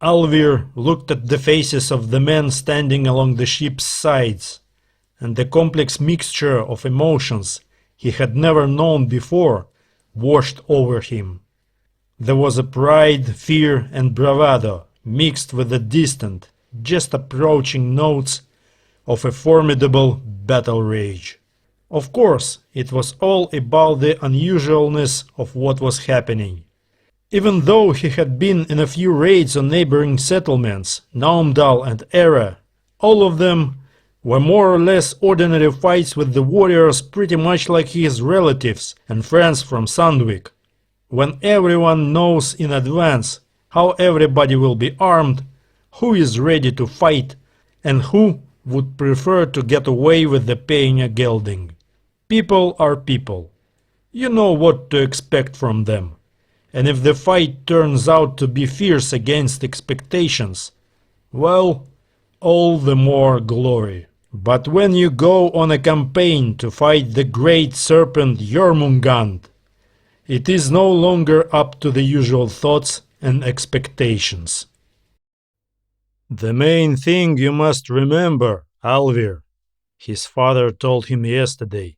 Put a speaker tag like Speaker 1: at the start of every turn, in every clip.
Speaker 1: Alvir looked at the faces of the men standing along the ship's sides, and the complex mixture of emotions he had never known before washed over him. There was a pride, fear, and bravado mixed with the distant, just approaching notes of a formidable battle rage. Of course, it was all about the unusualness of what was happening. Even though he had been in a few raids on neighboring settlements, Naumdal and Era, all of them were more or less ordinary fights with the warriors pretty much like his relatives and friends from Sandvik. When everyone knows in advance how everybody will be armed, who is ready to fight, and who would prefer to get away with the paying a gelding. People are people. You know what to expect from them. And if the fight turns out to be fierce against expectations, well, all the more glory. But when you go on a campaign to fight the great serpent Jormungand, it is no longer up to the usual thoughts and expectations. The main thing you must remember, Alvir, his father told him yesterday.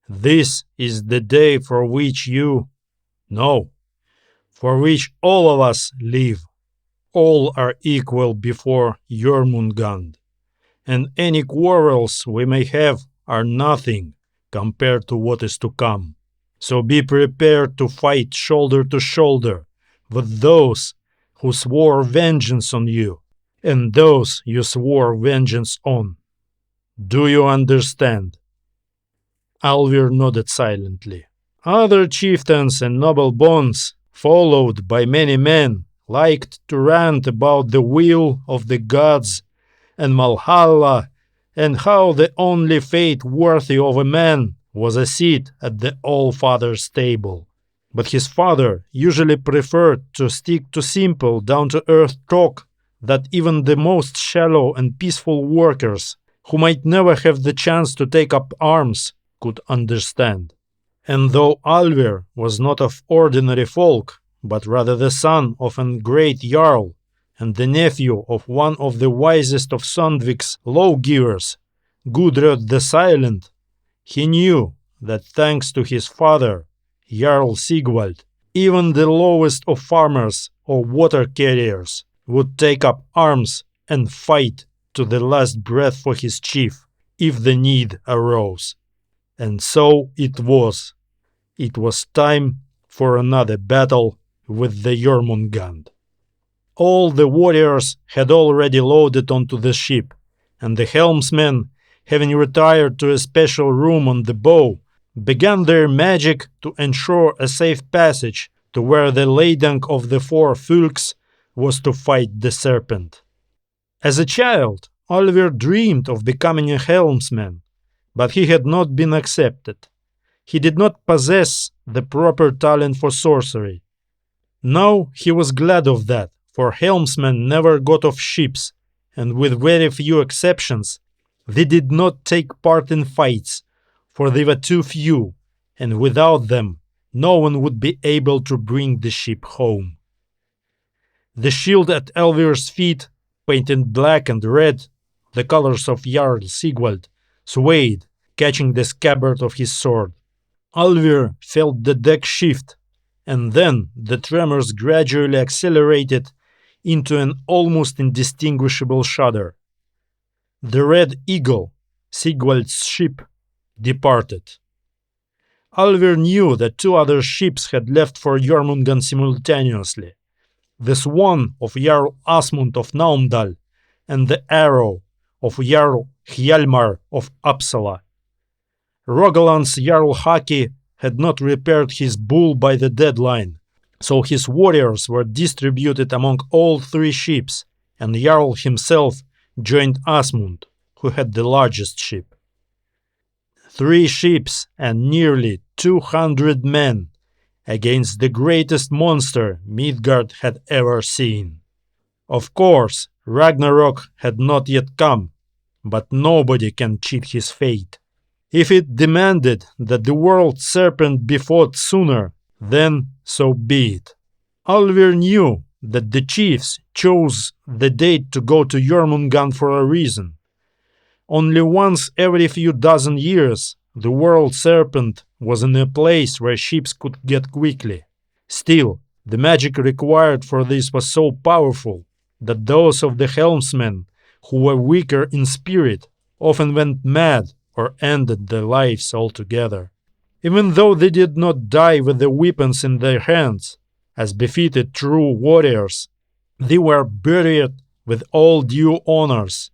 Speaker 1: This is the day for which for which all of us live. All are equal before Jormungand, and any quarrels we may have are nothing compared to what is to come. So be prepared to fight shoulder to shoulder with those who swore vengeance on you, and those you swore vengeance on. Do you understand? Alvir nodded silently. Other chieftains and noble bonds, followed by many men, liked to rant about the will of the gods and Malhalla, and how the only fate worthy of a man was a seat at the All-Father's table. But his father usually preferred to stick to simple, down-to-earth talk that even the most shallow and peaceful workers, who might never have the chance to take up arms, could understand. And though Alvir was not of ordinary folk, but rather the son of a great Jarl, and the nephew of one of the wisest of Sandvik's lawgivers, Gudrod the Silent, he knew that thanks to his father, Jarl Sigvald, even the lowest of farmers or water carriers would take up arms and fight to the last breath for his chief, if the need arose. And so it was. It was time for another battle with the Jormungand. All the warriors had already loaded onto the ship, and the helmsmen, having retired to a special room on the bow, began their magic to ensure a safe passage to where the ladang of the four fylks was to fight the serpent. As a child, Alvir dreamed of becoming a helmsman, but he had not been accepted. He did not possess the proper talent for sorcery. Now he was glad of that, for helmsmen never got off ships, and with very few exceptions, they did not take part in fights, for they were too few, and without them, no one would be able to bring the ship home. The shield at Alvir's feet, painted black and red, the colors of Jarl Sigvald, swayed, catching the scabbard of his sword. Alvir felt the deck shift, and then the tremors gradually accelerated into an almost indistinguishable shudder. The Red Eagle, Sigvald's ship, departed. Alvir knew that two other ships had left for Jormungand simultaneously, the Swan of Jarl Asmund of Naumdal and the Arrow of Jarl Hjalmar of Uppsala. Rogaland's Jarl Haki had not repaired his bull by the deadline, so his warriors were distributed among all three ships, and Jarl himself joined Asmund, who had the largest ship. 3 ships and nearly 200 men against the greatest monster Midgard had ever seen. Of course, Ragnarok had not yet come, but nobody can cheat his fate. If it demanded that the World Serpent be fought sooner, then so be it. Alvir knew that the chiefs chose the date to go to Jormungand for a reason. Only once every few dozen years, the World Serpent was in a place where ships could get quickly. Still, the magic required for this was so powerful that those of the helmsmen who were weaker in spirit often went mad or ended their lives altogether. Even though they did not die with the weapons in their hands, as befitted true warriors, they were buried with all due honors,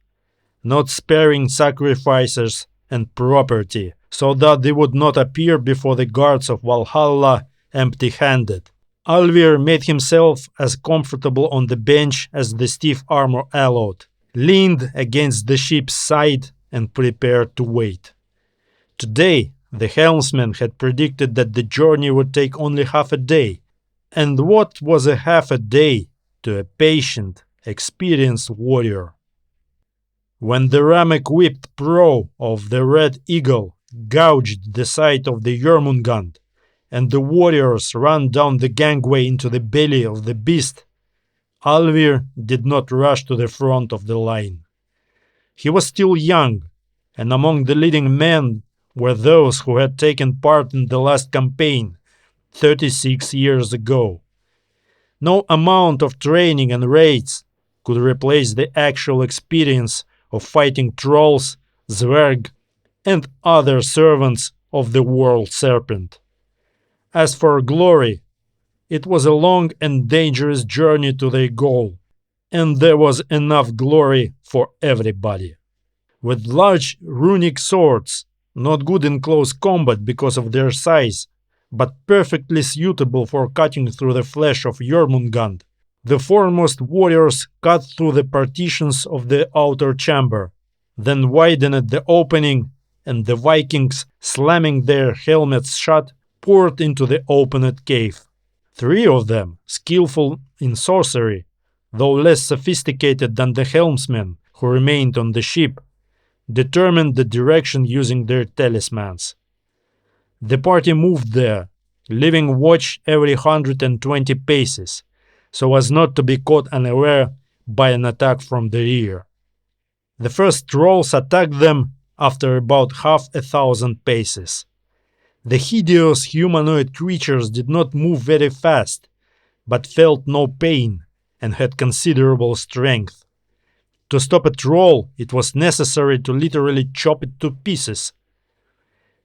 Speaker 1: not sparing sacrifices and property, so that they would not appear before the guards of Valhalla empty-handed. Alvir made himself as comfortable on the bench as the stiff armor allowed, leaned against the ship's side, and prepared to wait. Today, the helmsman had predicted that the journey would take only half a day, and what was a half a day to a patient, experienced warrior? When the ram-equipped prow of the Red Eagle gouged the side of the Jormungand, and the warriors ran down the gangway into the belly of the beast, Alvir did not rush to the front of the line. He was still young, and among the leading men were those who had taken part in the last campaign 36 years ago. No amount of training and raids could replace the actual experience of fighting trolls, zwerg, and other servants of the World Serpent. As for glory, it was a long and dangerous journey to their goal, and there was enough glory for everybody. With large runic swords, not good in close combat because of their size, but perfectly suitable for cutting through the flesh of Jormungand, the foremost warriors cut through the partitions of the outer chamber, then widened the opening, and the Vikings, slamming their helmets shut, poured into the opened cave. 3 of them, skillful in sorcery, though less sophisticated than the helmsmen who remained on the ship, determined the direction using their talismans. The party moved there, leaving watch every 120 paces, so as not to be caught unaware by an attack from the rear. The first trolls attacked them after about 1,000 paces. The hideous humanoid creatures did not move very fast, but felt no pain and had considerable strength. To stop a troll, it was necessary to literally chop it to pieces.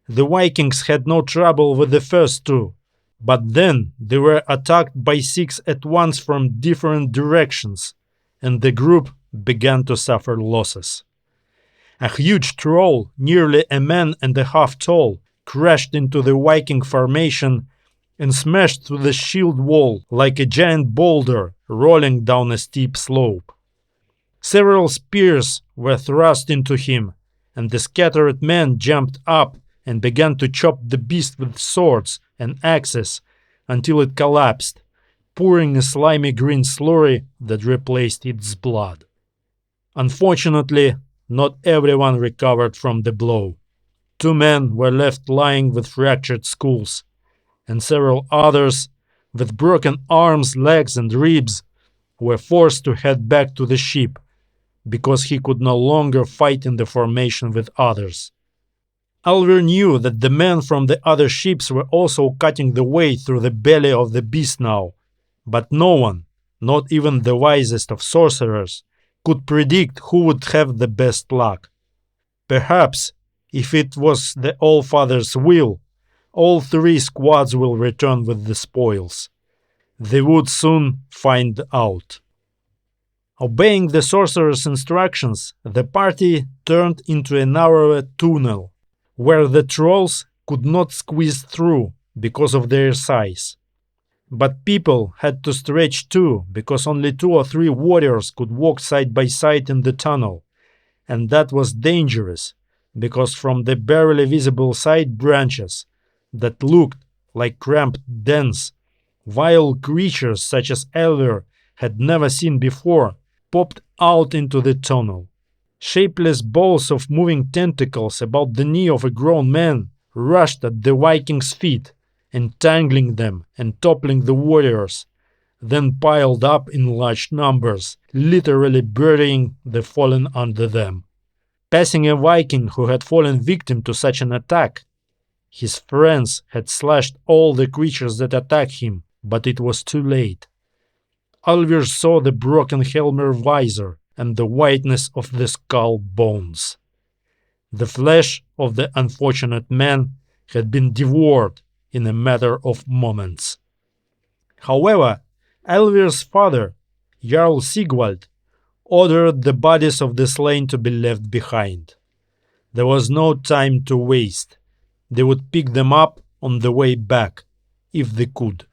Speaker 1: The Vikings had no trouble with the first 2, but then they were attacked by 6 at once from different directions, and the group began to suffer losses. A huge troll, nearly a man and a half tall, crashed into the Viking formation and smashed through the shield wall like a giant boulder rolling down a steep slope. Several spears were thrust into him, and the scattered men jumped up and began to chop the beast with swords and axes until it collapsed, pouring a slimy green slurry that replaced its blood. Unfortunately, not everyone recovered from the blow. 2 men were left lying with fractured skulls, and several others, with broken arms, legs, and ribs, were forced to head back to the ship because he could no longer fight in the formation with others. Alvir knew that the men from the other ships were also cutting the way through the belly of the beast now, but no one, not even the wisest of sorcerers, could predict who would have the best luck. Perhaps, if it was the All-Father's will, all 3 squads will return with the spoils. They would soon find out. Obeying the sorcerer's instructions, the party turned into a narrower tunnel, where the trolls could not squeeze through because of their size. But people had to stretch too, because only 2 or 3 warriors could walk side by side in the tunnel, and that was dangerous, because from the barely visible side branches that looked like cramped dens, vile creatures such as Alvir had never seen before popped out into the tunnel. Shapeless balls of moving tentacles about the knee of a grown man rushed at the Vikings' feet, entangling them and toppling the warriors, then piled up in large numbers, literally burying the fallen under them. Passing a Viking who had fallen victim to such an attack, his friends had slashed all the creatures that attacked him, but it was too late. Alvir saw the broken helmet visor and the whiteness of the skull bones. The flesh of the unfortunate man had been devoured in a matter of moments. However, Alvir's father, Jarl Sigvald, ordered the bodies of the slain to be left behind. There was no time to waste. They would pick them up on the way back, if they could.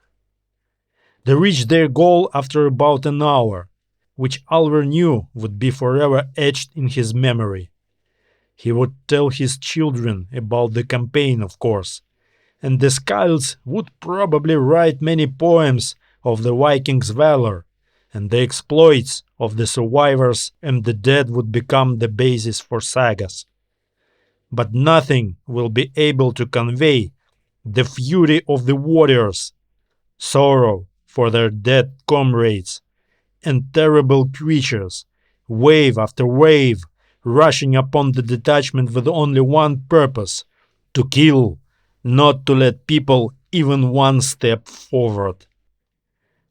Speaker 1: They reached their goal after about an hour, which Alvir knew would be forever etched in his memory. He would tell his children about the campaign, of course, and the Skilds would probably write many poems of the Vikings' valor, and the exploits of the survivors and the dead would become the basis for sagas. But nothing will be able to convey the fury of the warriors, sorrow for their dead comrades, and terrible creatures, wave after wave, rushing upon the detachment with only one purpose: to kill, not to let people even one step forward.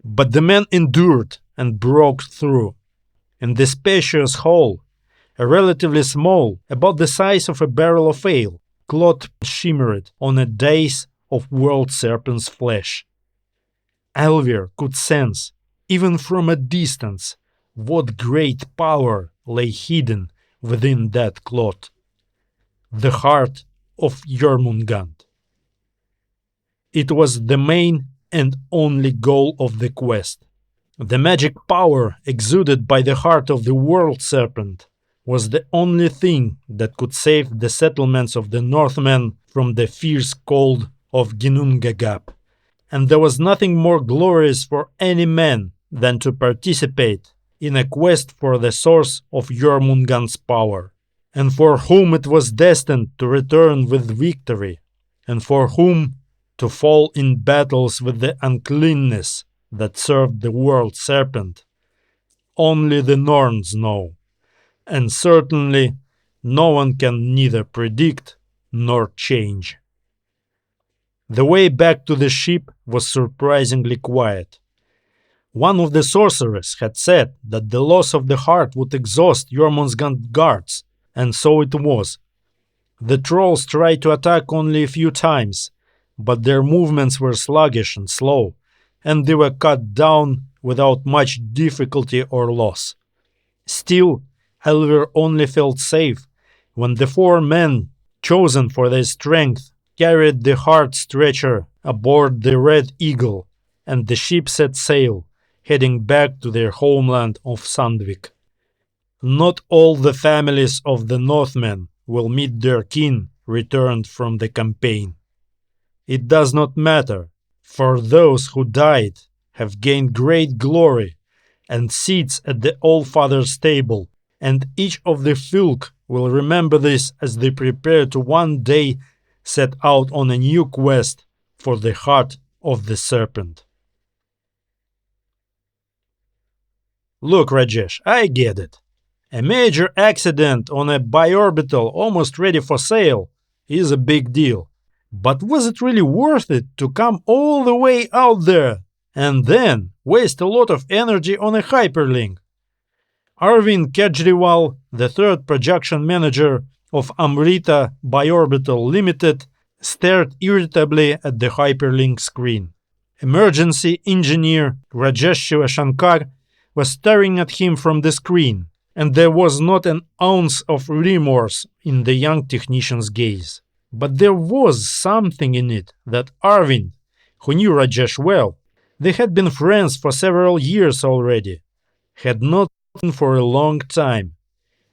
Speaker 1: But the men endured and broke through. In the spacious hall, a relatively small, about the size of a barrel of ale, cloth shimmered on a dais of World Serpent's flesh. Alvir could sense, even from a distance, what great power lay hidden within that cloth. The heart of Jormungand. It was the main and only goal of the quest. The magic power exuded by the heart of the World Serpent was the only thing that could save the settlements of the Northmen from the fierce cold of Ginnungagap, and there was nothing more glorious for any man than to participate in a quest for the source of Jormungand's power, and for whom it was destined to return with victory, and for whom to fall in battles with the uncleanness that served the World Serpent. Only the Norns know, and certainly no one can neither predict nor change. The way back to the ship was surprisingly quiet. One of the sorcerers had said that the loss of the heart would exhaust Jormungand's guards, and so it was. The trolls tried to attack only a few times, but their movements were sluggish and slow, and they were cut down without much difficulty or loss. Still, Alvir only felt safe when the 4 men chosen for their strength carried the heart stretcher aboard the Red Eagle, and the ship set sail, heading back to their homeland of Sandvik. Not all the families of the Northmen will meet their kin returned from the campaign. It does not matter, for those who died have gained great glory and seats at the All-Father's table, and each of the Fylke will remember this as they prepare to one day set out on a new quest for the heart of the serpent. Look, Rajesh, I get it. A major accident on a biorbital almost ready for sale is a big deal. But was it really worth it to come all the way out there and then waste a lot of energy on a hyperlink? Arvind Kejriwal, the 3rd projection manager of Amrita Biorbital Limited, stared irritably at the hyperlink screen. Emergency engineer Rajesh Shivashankar was staring at him from the screen, and there was not an ounce of remorse in the young technician's gaze. But there was something in it that Arvind, who knew Rajesh well, they had been friends for several years already, had not seen for a long time.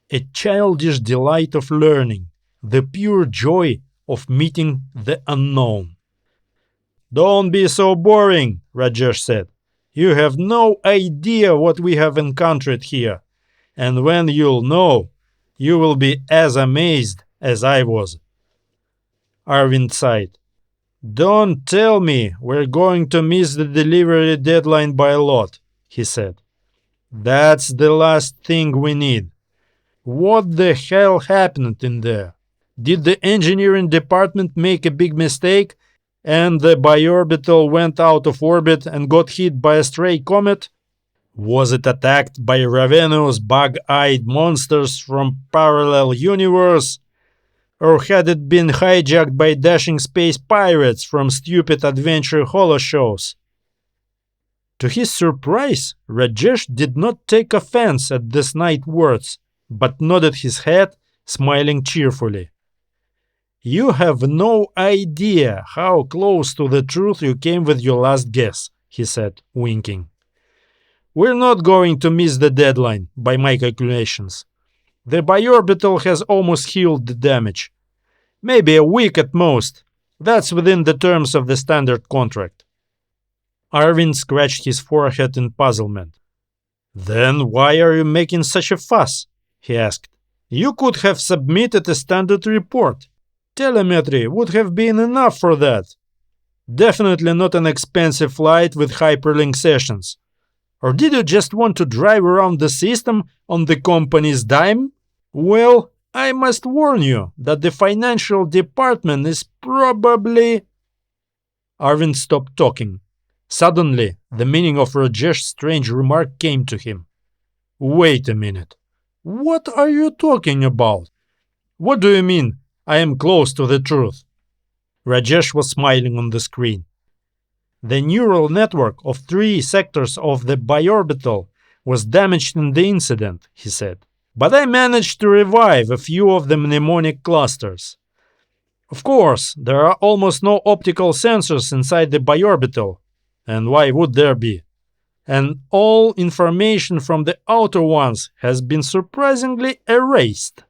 Speaker 1: A childish delight of learning, the pure joy of meeting the unknown. "Don't be so boring," Rajesh said. "You have no idea what we have encountered here, and when you'll know, you will be as amazed as I was." Arvind sighed. "Don't tell me we're going to miss the delivery deadline by a lot," he said. "That's the last thing we need. What the hell happened in there? Did the engineering department make a big mistake and the biorbital went out of orbit and got hit by a stray comet? Was it attacked by ravenous bug-eyed monsters from parallel universe? Or had it been hijacked by dashing space pirates from stupid adventure holo shows?" To his surprise, Rajesh did not take offense at the snide words, but nodded his head, smiling cheerfully. "You have no idea how close to the truth you came with your last guess," he said, winking. "We're not going to miss the deadline, by my calculations. The biorbital has almost healed the damage. Maybe a week at most. That's within the terms of the standard contract." Arvind scratched his forehead in puzzlement. "Then why are you making such a fuss?" he asked. "You could have submitted a standard report. Telemetry would have been enough for that. Definitely not an expensive flight with hyperlink sessions. Or did you just want to drive around the system on the company's dime? Well, I must warn you that the financial department is probably—" Arvind stopped talking. Suddenly, the meaning of Rajesh's strange remark came to him. "Wait a minute. What are you talking about? What do you mean, I am close to the truth?" Rajesh was smiling on the screen. "The neural network of 3 sectors of the biorbital was damaged in the incident," he said. "But I managed to revive a few of the mnemonic clusters. Of course, there are almost no optical sensors inside the biorbital. And why would there be? And all information from the outer ones has been surprisingly erased.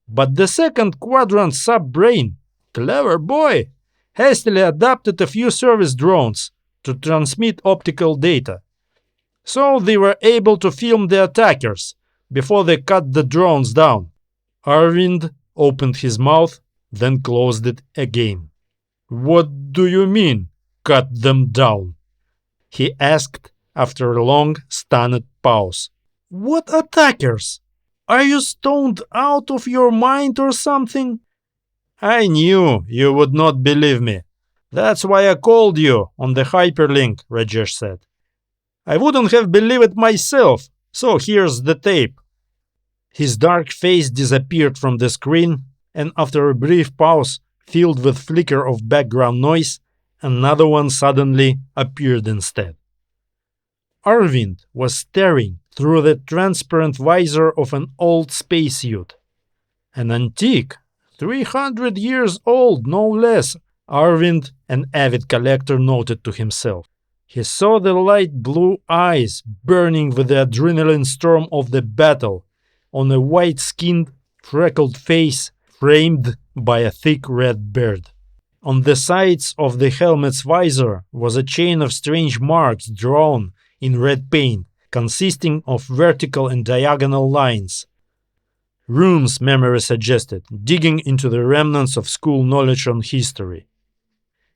Speaker 1: But the second quadrant sub-brain, clever boy, hastily adapted a few service drones to transmit optical data. So they were able to film the attackers before they cut the drones down." Arvind opened his mouth, then closed it again. "What do you mean, cut them down?" he asked after a long, stunned pause. "What attackers? Are you stoned out of your mind or something?" "I knew you would not believe me. That's why I called you on the hyperlink," Rajesh said. "I wouldn't have believed it myself, so here's the tape." His dark face disappeared from the screen, and after a brief pause, filled with flicker of background noise, another one suddenly appeared instead. Arvind was staring through the transparent visor of an old spacesuit. An antique, 300 years old, no less, Arvind, an avid collector, noted to himself. He saw the light blue eyes burning with the adrenaline storm of the battle on a white-skinned, freckled face framed by a thick red beard. On the sides of the helmet's visor was a chain of strange marks drawn in red paint, consisting of vertical and diagonal lines. Runes, memory suggested, digging into the remnants of school knowledge on history.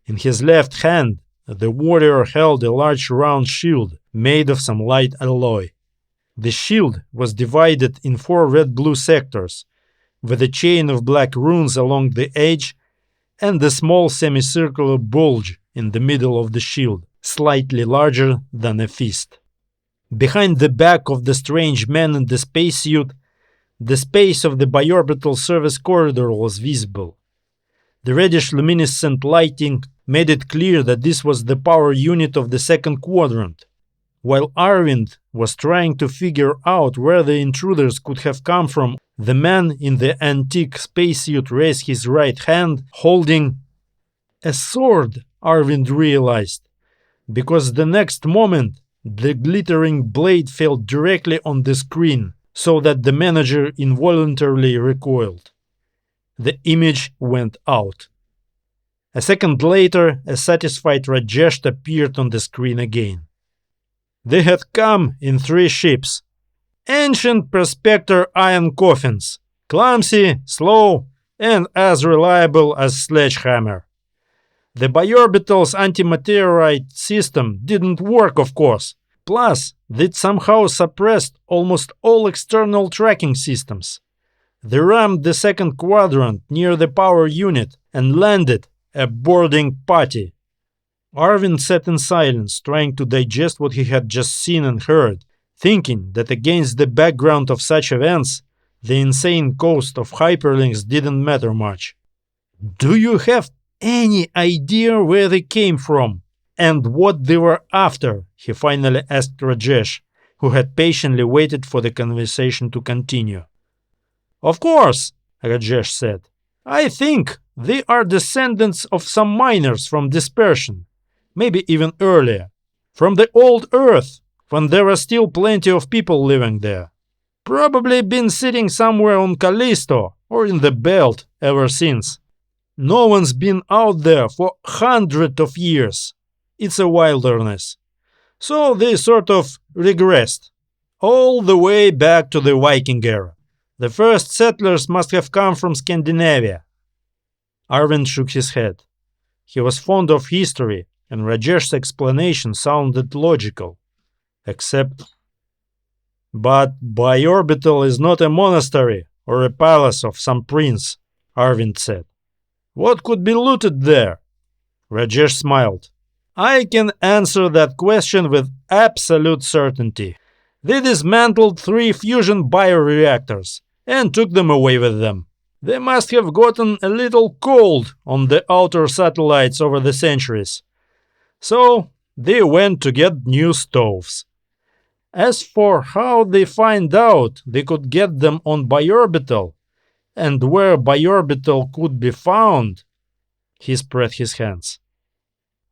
Speaker 1: In his left hand, the warrior held a large round shield made of some light alloy. The shield was divided in 4 red-blue sectors, with a chain of black runes along the edge and a small semicircular bulge in the middle of the shield, slightly larger than a fist. Behind the back of the strange man in the spacesuit, the space of the biorbital service corridor was visible. The reddish luminescent lighting made it clear that this was the power unit of the second quadrant. While Arvind was trying to figure out where the intruders could have come from, the man in the antique spacesuit raised his right hand, holding a sword, Arvind realized, because the next moment the glittering blade fell directly on the screen, so that the manager involuntarily recoiled. The image went out. A second later, a satisfied Rajesh appeared on the screen again. They had come in 3 ships. Ancient prospector iron coffins, clumsy, slow, and as reliable as sledgehammer. The biorbital's antimaterite system didn't work, of course. Plus, it somehow suppressed almost all external tracking systems. They rammed the second quadrant near the power unit and landed a boarding party. Arvind sat in silence, trying to digest what he had just seen and heard, thinking that against the background of such events, the insane cost of hyperlinks didn't matter much. Do you have any idea where they came from and what they were after? He finally asked Rajesh, who had patiently waited for the conversation to continue. Of course, Rajesh said. I think they are descendants of some miners from dispersion, maybe even earlier, from the old Earth, when there were still plenty of people living there. Probably been sitting somewhere on Callisto or in the belt ever since. No one's been out there for hundreds of years. It's a wilderness. So they sort of regressed, all the way back to the Viking era. The first settlers must have come from Scandinavia. Arvind shook his head. He was fond of history, and Rajesh's explanation sounded logical. Except... But Biorbital is not a monastery or a palace of some prince, Arvind said. What could be looted there? Rajesh smiled. I can answer that question with absolute certainty. They dismantled 3 fusion bioreactors and took them away with them. They must have gotten a little cold on the outer satellites over the centuries. So they went to get new stoves. As for how they find out they could get them on Biorbital, and where Biorbital could be found, he spread his hands.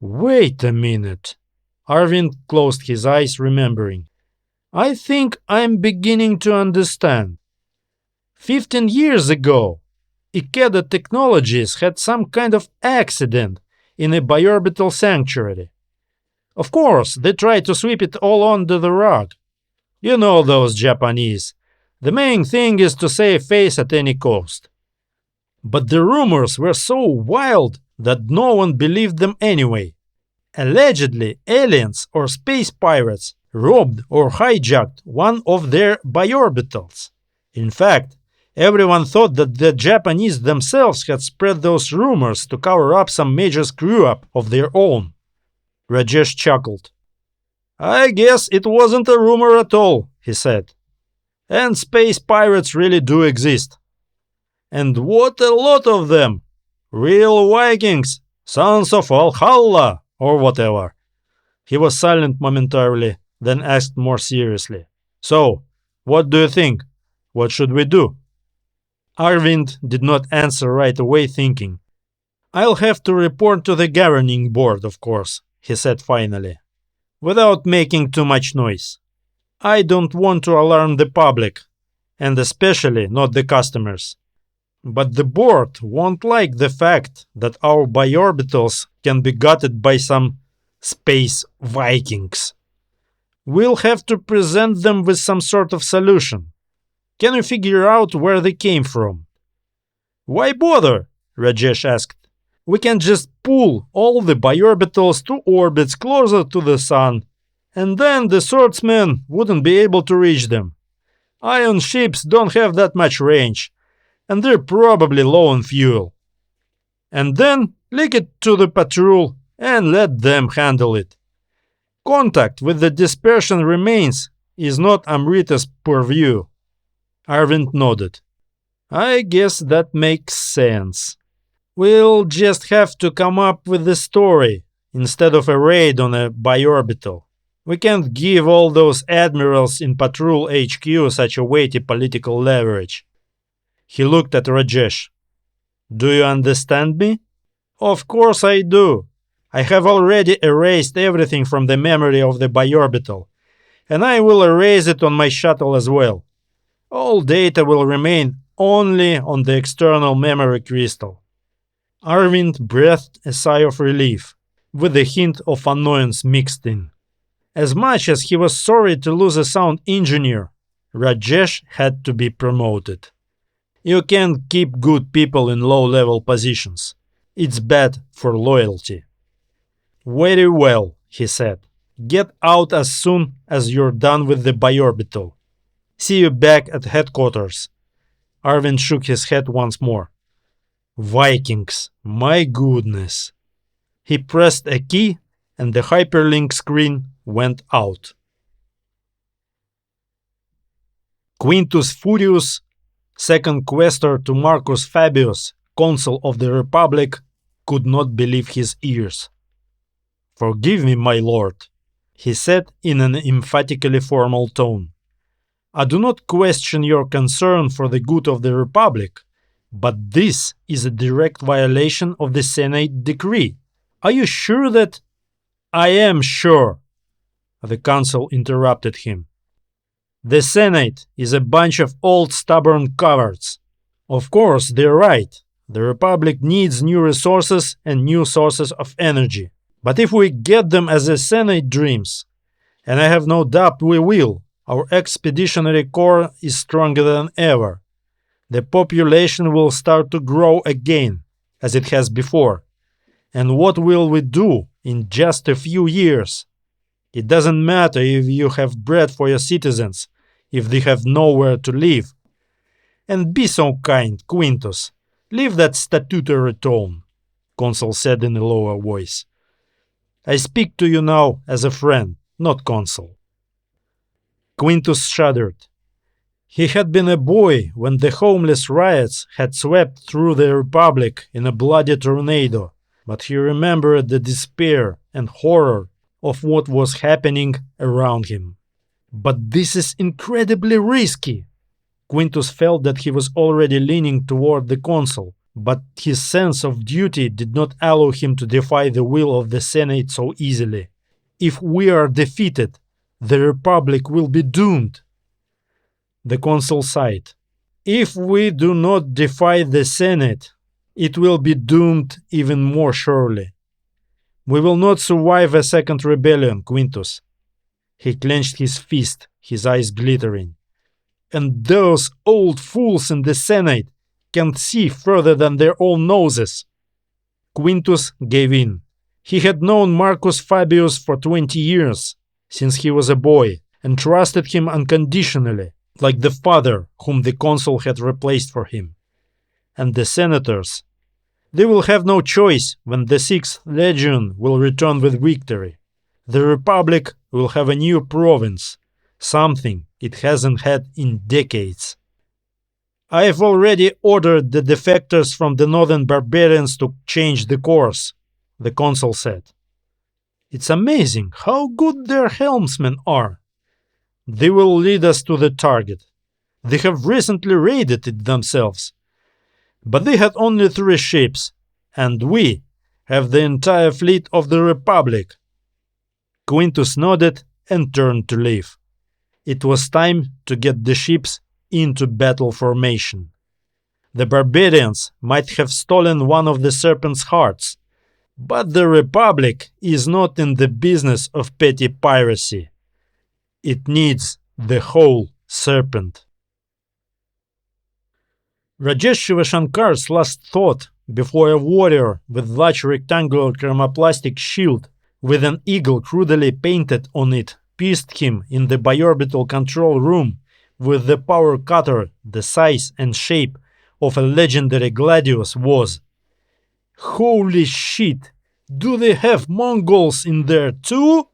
Speaker 1: Wait a minute. Arvind closed his eyes, remembering. I think I'm beginning to understand. 15 years ago, Ikeda Technologies had some kind of accident in a biorbital sanctuary. Of course, they tried to sweep it all under the rug. You know those Japanese. The main thing is to save face at any cost. But the rumors were so wild that no one believed them anyway. Allegedly, aliens or space pirates robbed or hijacked one of their biorbitals. In fact, everyone thought that the Japanese themselves had spread those rumors to cover up some major screw-up of their own. Rajesh chuckled. I guess it wasn't a rumor at all, he said. And space pirates really do exist. And what a lot of them! Real Vikings, sons of Valhalla, or whatever. He was silent momentarily, then asked more seriously. So, what do you think? What should we do? Arvind did not answer right away, thinking. I'll have to report to the governing board, of course, he said finally, without making too much noise. I don't want to alarm the public, and especially not the customers. But the board won't like the fact that our biorbitals can be gutted by some space Vikings. We'll have to present them with some sort of solution. Can you figure out where they came from? Why bother? Rajesh asked. We can just pull all the biorbitals to orbits closer to the sun, and then the swordsmen wouldn't be able to reach them. Ion ships don't have that much range, and they're probably low on fuel. And then leak it to the patrol and let them handle it. Contact with the dispersion remains is not Amrita's purview. Arvind nodded. I guess that makes sense. We'll just have to come up with the story instead of a raid on a biorbital. We can't give all those admirals in Patrol HQ such a weighty political leverage. He looked at Rajesh. Do you understand me? Of course I do. I have already erased everything from the memory of the biorbital, and I will erase it on my shuttle as well. All data will remain only on the external memory crystal. Arvind breathed a sigh of relief, with a hint of annoyance mixed in. As much as he was sorry to lose a sound engineer, Rajesh had to be promoted. You can't keep good people in low-level positions. It's bad for loyalty. Very well, he said. Get out as soon as you're done with the biorbital. See you back at headquarters. Arvin shook his head once more. Vikings, my goodness. He pressed a key and the hyperlink screen went out. Quintus Furius, second questor to Marcus Fabius, consul of the Republic, could not believe his ears. Forgive me, my lord, he said in an emphatically formal tone. I do not question your concern for the good of the Republic, but this is a direct violation of the Senate decree. Are you sure that— I am sure, the consul interrupted him. The Senate is a bunch of old stubborn cowards. Of course, they're right. The Republic needs new resources and new sources of energy. But if we get them as the Senate dreams, and I have no doubt we will, our expeditionary corps is stronger than ever. The population will start to grow again, as it has before. And what will we do in just a few years? It doesn't matter if you have bread for your citizens, if they have nowhere to live. And be so kind, Quintus, leave that statutory tone, Consul said in a lower voice. I speak to you now as a friend, not Consul. Quintus shuddered. He had been a boy when the homeless riots had swept through the Republic in a bloody tornado, but he remembered the despair and horror of what was happening around him. But this is incredibly risky. Quintus felt that he was already leaning toward the consul, but his sense of duty did not allow him to defy the will of the Senate so easily. If we are defeated, the Republic will be doomed. The consul sighed. If we do not defy the Senate, it will be doomed even more surely. We will not survive a second rebellion, Quintus. He clenched his fist, his eyes glittering. And those old fools in the Senate can see further than their own noses. Quintus gave in. He had known Marcus Fabius for 20 years, since he was a boy, and trusted him unconditionally, like the father whom the consul had replaced for him. And the senators, they will have no choice when the 6th Legion will return with victory. The Republic will have a new province, something it hasn't had in decades. I have already ordered the defectors from the northern barbarians to change the course, the consul said. It's amazing how good their helmsmen are. They will lead us to the target. They have recently raided it themselves. But they had only 3 ships, and we have the entire fleet of the Republic. Quintus nodded and turned to leave. It was time to get the ships into battle formation. The barbarians might have stolen one of the serpent's hearts, but the Republic is not in the business of petty piracy. It needs the whole serpent. Rajesh Shivashankar's last thought before a warrior with large rectangular chromoplastic shield with an eagle crudely painted on it pierced him in the biorbital control room with the power cutter the size and shape of a legendary gladius was, "Holy shit! Do they have Mongols in there too?"